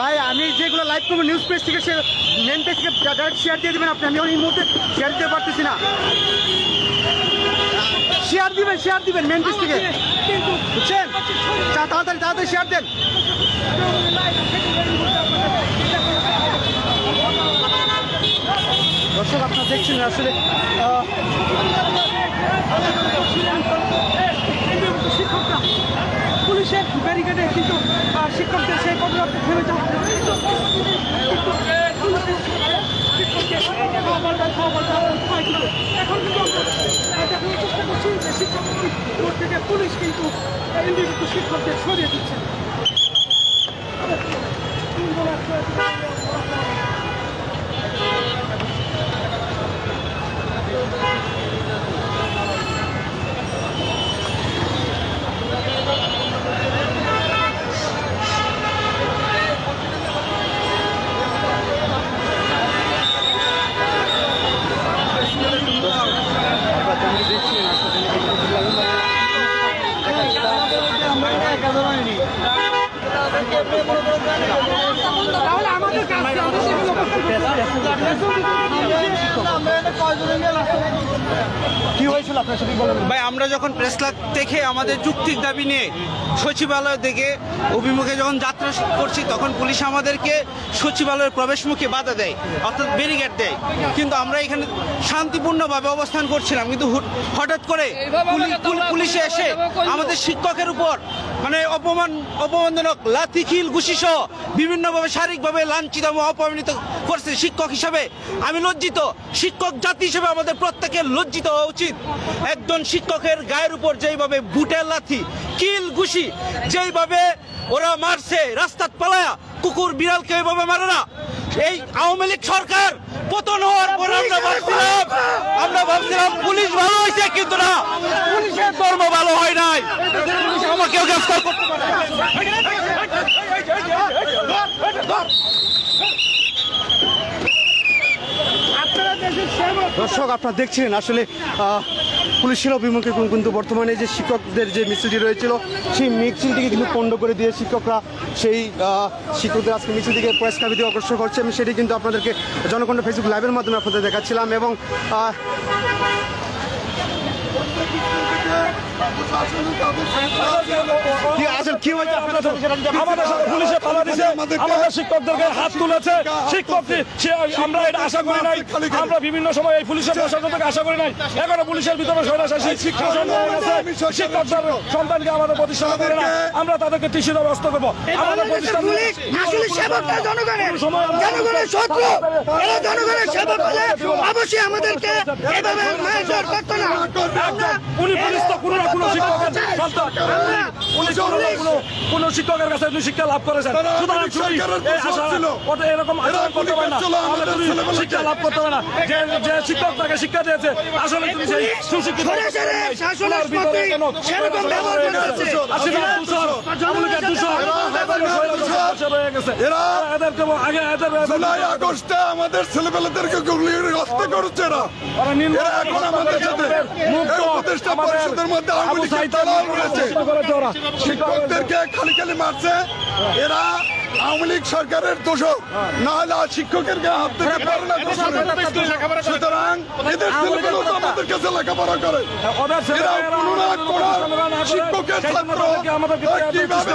ভাই আমি যেগুলো লাইভ করবো নিউজ পেজ থেকে সে মেন পেজ থেকে ডাইরেক্ট শেয়ার দিয়ে দেবেন আপনি। আমি এই মুহূর্তে শেয়ার দিতে পারতেছি না। শেয়ার দিবেন মেন পেজ থেকে, বুঝছেন? তাড়াতাড়ি শেয়ার দেন। দর্শক আপনারা দেখছেন আসলে শিক্ষকরা পুলিশের ব্যারিকেডে কিন্তু শিক্ষকদের সেই পদযাত্রা থেমে যাওয়া এখন কিন্তু দেখানোর চেষ্টা করছি যে শিক্ষক থেকে পুলিশ কিন্তু শিক্ষকদের সরিয়ে দিচ্ছে। কি হয়েছিল আপনার সাথে বলেন ভাই? আমরা যখন প্রেস ক্লাব থেকে আমাদের যুক্তির দাবি নিয়ে সচিবালয় থেকে অভিমুখে যখন যাত্রা করছি তখন পুলিশ আমাদেরকে সচিবালয়ের প্রবেশমুখে বাধা দেয়, অর্থাৎ ব্যারিকেড দেয়। কিন্তু আমরা এখানে শান্তিপূর্ণভাবে অবস্থান করছিলাম, কিন্তু হঠাৎ করে পুলিশে এসে আমাদের শিক্ষকের উপর মানে অপমানজনক লাথি, খিল, ঘুষি সহ বিভিন্নভাবে শারীরিকভাবে লাঞ্ছিত এবং অপমানিত করছে। শিক্ষক হিসাবে আমি লজ্জিত, শিক্ষক জাতি হিসেবে আমাদের প্রত্যেকের লজ্জিত হওয়া উচিত। একজন শিক্ষকের গায়ের উপর যেইভাবে বুটের লাথি, কিল, ঘুষি যেইভাবে ওরা মারছে, রাস্তাত পালায়া কুকুর বিড়ালকে এইভাবে মারে না। এই আওয়ামী লীগ সরকার পতন হওয়ার পর আমরা ভাবছিলাম পুলিশ ভালো হয়েছে, কিন্তু না, পুলিশের ধর্ম ভালো হয় নাই। আমাকেও গ্রেফতার করতে পারে। দর্শক আপনারা দেখছিলেন আসলে পুলিশের অভিমুখে কিন্তু বর্তমানে যে শিক্ষকদের যে মিছিলটি রয়েছিল সেই মিছিলটিকে কিন্তু পণ্ড করে দিয়ে শিক্ষকরা সেই শিক্ষকদের আজকে মিছিলটিকে প্রেস ক্লাবে দিয়ে অগ্রসর করছে। আমি সেটি কিন্তু আপনাদেরকে জনকণ্ঠ ফেসবুক লাইভের মাধ্যমে আপনাদের দেখাচ্ছিলাম। এবং শিক্ষকদেরকে হাত তুলেছে, আমরা এটা আশা করি নাই। আমরা বিভিন্ন সময় এই পুলিশের প্রশাসন থেকে আশা করি নাই। এখনো পুলিশের ভিতরে শিক্ষকদের সন্তানকে আমাদের প্রতিষ্ঠান করে না, আমরা তাদেরকে টিসির ব্যবস্থা করবো। আমাদের প্রতিষ্ঠান উনি পুলিশ তো কোনো না কোনো শিক্ষকের সন্তান, কোন শিক্ষকের কাছে শিক্ষা লাভ করেছেন, এরকম করতে পারে না, শিক্ষা লাভ করতে পারে না। যে শিক্ষক তাকে শিক্ষা দিয়েছে আসলে তিনি সেই সুশিক্ষিত আমাদের ছেলেপেলেদেরকে হত্যা করছে না। এখন আমাদের সাথে উপদেষ্টা পরিষদের মধ্যে শিক্ষকদেরকে খালি খালি মারছে। এরা আওয়ামী লীগ সরকারের দোষক, না হলে আর শিক্ষকের গায়ে হাত দিতে পারে না। সুতরাং এদের ছেলেগুলো তো আমাদের কাছে লেখাপড়া করে, এরা কোনো না কোনো শিক্ষকের ছাত্র, কিভাবে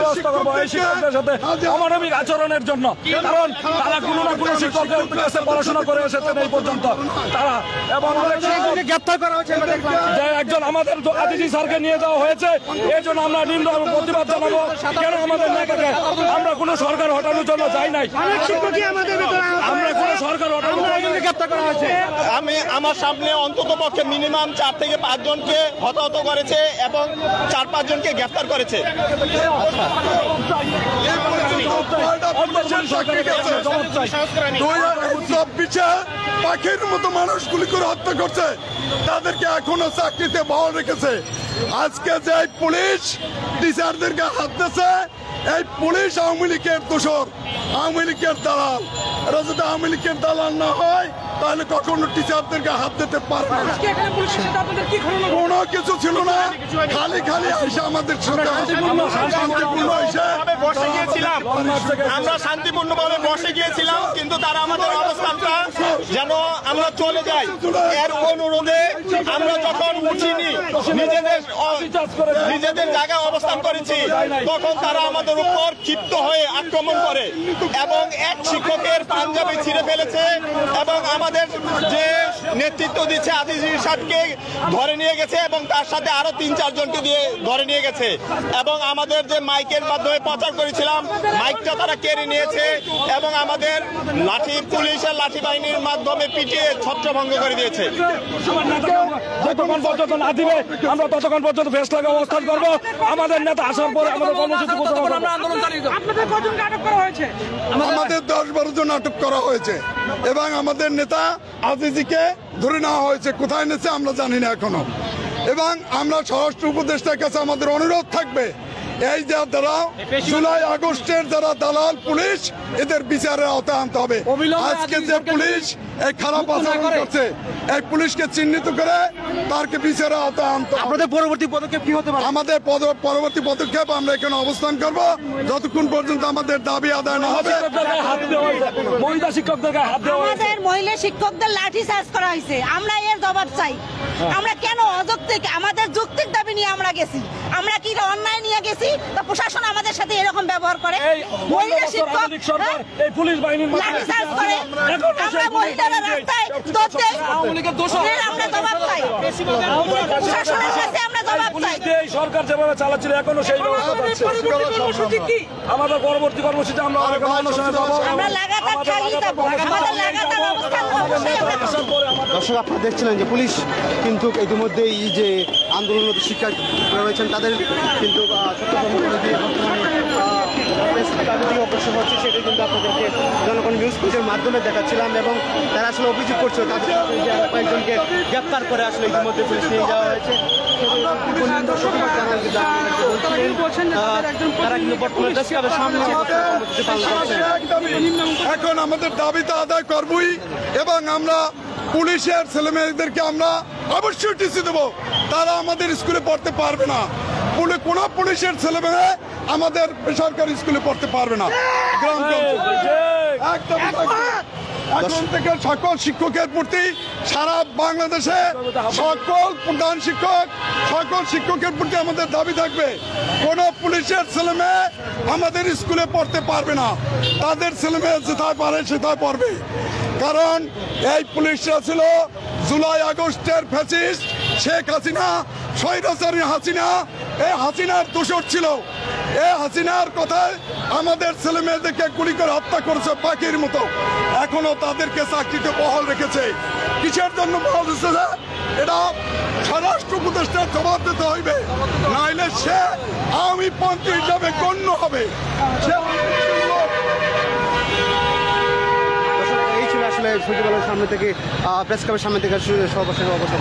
শিক্ষকদের সাথে অমানবিক আচরণের জন্য, কারণ তারা কোনো না কোনো শিক্ষকদের কাছে পড়াশোনা করে এসেছেন এই পর্যন্ত তারা। এবং গ্রেপ্তার করা হয়েছে, যে একজন আমাদের আদিজি স্যারকে নিয়ে যাওয়া হয়েছে, এই জন্য আমরা নিম্ন প্রতিবাদ জানাবো। কেন আমাদের নেতাকে, আমরা কোনো সরকার হটানোর জন্য যাই নাই, আমরা কোনো সরকার হটানোর জন্য গ্রেপ্তার করা হয়েছে। আমি আমার সামনে অন্তত পক্ষে মিনিমাম 4 থেকে 5 জনকে হতাহত করেছে এবং 4-5 জনকে গ্রেফতার করেছে। পাখির মতো মানুষ গুলি করে হত্যা করছে, তাদেরকে এখনো চাকরিতে বহাল রেখেছে। আজকে যে পুলিশ টিচারদেরকে হাত দিয়েছে, এই পুলিশ আওয়ামী লীগের দোষর, আওয়ামী লীগের দালাল। এরা যদি আওয়ামী লীগের দালাল না হয় তাহলে কখনো টিচারদেরকে হাত দিতে পারবে না। কোনো কিছু ছিল না, খালি খালি এসে আমাদের সাথে বসে গিয়েছিলাম, আমরা শান্তিপূর্ণভাবে বসে গিয়েছিলাম, কিন্তু তারা আমাদের অবস্থানটা যেন আমরা চলে যাই এর অনুরোধে আমরা যখন উঠিনি, নিজেদের জায়গায় অবস্থান করেছি, তখন তারা আমাদের উপর ক্ষিপ্ত হয়ে আক্রমণ করে এবং এক শিক্ষকের পাঞ্জাবি ছিঁড়ে ফেলেছে এবং আমাদের যে নেতৃত্ব দিচ্ছে আজিজ ইরশাদকে ধরে নিয়ে গেছে এবং তার সাথে আরো 3-4 জনকে দিয়ে ধরে নিয়ে গেছে এবং আমাদের যে মাইকের মাধ্যমে প্রচার করেছিলাম মাইকটা তারা কেড়ে নিয়েছে এবং আমাদের পুলিশের লাঠি বাহিনীর মাধ্যমে পিটিয়ে ছত্রভঙ্গ করে দিয়েছে। যতক্ষণ পর্যন্ত না দিবে আমরা ততক্ষণ পর্যন্ত ফেসলাকে অবস্থান করবো। আমাদের নেতা আসার পরে আমাদের কর্মসূচি আমাদের 10-12 জন আটক করা হয়েছে এবং আমাদের নেতা আজিজিকে ধরে নেওয়া হয়েছে। কোথায় নেছে আমরা জানি না এখনো। এবং আমরা স্বরাষ্ট্র উপদেষ্টার কাছে আমাদের অনুরোধ থাকবে, এই যারা জুলাই আগস্টের যারা দালাল পুলিশ, এদের বিচারের আওতায় আনতে হবে। আজকে যে পুলিশ এই খারাপ আচরণ করছে, এই পুলিশকে চিহ্নিত করে তারকে বিচারের আওতায় আনতে হবে। আপনাদের পরবর্তী পদক্ষেপ কি হতে পারে? আমাদের পরবর্তী পদক্ষেপ আমরা এখানে অবস্থান করব যতক্ষণ পর্যন্ত আমাদের দাবি আদায় না হবে। মহিলা শিক্ষকদের গায়ে হাত দেওয়া হয়েছে, আমাদের মহিলা শিক্ষকদের লাঠি চার্জ করা হয়েছে, আমরা এর জবাব চাই। আমরা কেন অযৌক্তিক, আমাদের যৌক্তিক দাবি নিয়ে আমরা গেছি, আমরা কি অন্যায় নিয়ে গেছি তা প্রশাসন আমাদের সাথে এরকম ব্যবহার করে? মহিলা শিক্ষক এই পুলিশ বাহিনীর লাঠি চার্জ করে, আমরা মহিলারা রাস্তায় দৌড় দেই, আমরা জবাব চাই, প্রশাসনের কাছে আমরা জবাব চাই। এই সরকার যেভাবে চালাচ্ছিল এখনো সেই ব্যবস্থা পাচ্ছে। আমাদের পরবর্তী কর্মসূচি আমরা আমরা লাগাতার খালি যাবো, আমাদের লাগাতার অবস্থান অবশ্যই আমরা করব। দর্শক, আপনারা দেখছিলেন যে পুলিশ কিন্তু ইতিমধ্যে এই যে আন্দোলনরত শিক্ষার্থীরা রয়েছেন তাদের কিন্তু ছত্রভঙ্গ করে দিয়ে বর্তমানে অগ্রসর হচ্ছে, সেটা কিন্তু আপনাদেরকে জনগণ নিউজ পেজের মাধ্যমে দেখাচ্ছিলাম এবং তারা আসলে অভিযোগ করছে তাদের কয়েকজনকে গ্রেপ্তার করে আসলে ইতিমধ্যে পুলিশ নিয়ে যাওয়া হয়েছে। তারা কিন্তু বর্তমানে দেশকাপের সামনে এখন আমাদের দাবিটা আদায় করবই এবং আমরা পুলিশের ছেলেমেয়েদেরকে আমরা অবশ্যই টিসি দেবো। তারা আমাদের স্কুলে পড়তে পারবে না, কোনো পুলিশের ছেলেমেয়ে আমাদের বেসরকারি স্কুলে পড়তে পারবে না। একদম এখন থেকে সকল শিক্ষকের প্রতি সারা বাংলাদেশে সকল প্রধান শিক্ষক, সকল শিক্ষকের প্রতি আমাদের দাবি থাকবে, কোনো পুলিশের ছেলেমেয়ে আমাদের স্কুলে পড়তে পারবে না। তাদের ছেলেমেয়ে যেথায় পারে সেথায় পড়বে। কারণ এই পুলিশরা ছিল জুলাই আগস্টের ফ্যাসিস্ট শেখ হাসিনা, স্বৈরাচারী হাসিনা, এই হাসিনার দোষর ছিল। এই হাসিনার কথায় আমাদের ছেলে মেয়েদেরকে গুলি করে হত্যা করেছে পাখির মতো, এখনো তাদেরকে চাকরিতে বহাল রেখেছে। কিসের জন্য বহাল রেখেছে? এটা স্বরাষ্ট্র উপদেষ্টার জবাব দিতে হইবে, নাইলে সে আওয়ামী পন্থী হিসাবে গণ্য হবে। এই ছিল আসলে সচিবালয়ের সামনে থেকে প্রেস ক্লাবের সামনে থেকে সর্বশেষ অবস্থা।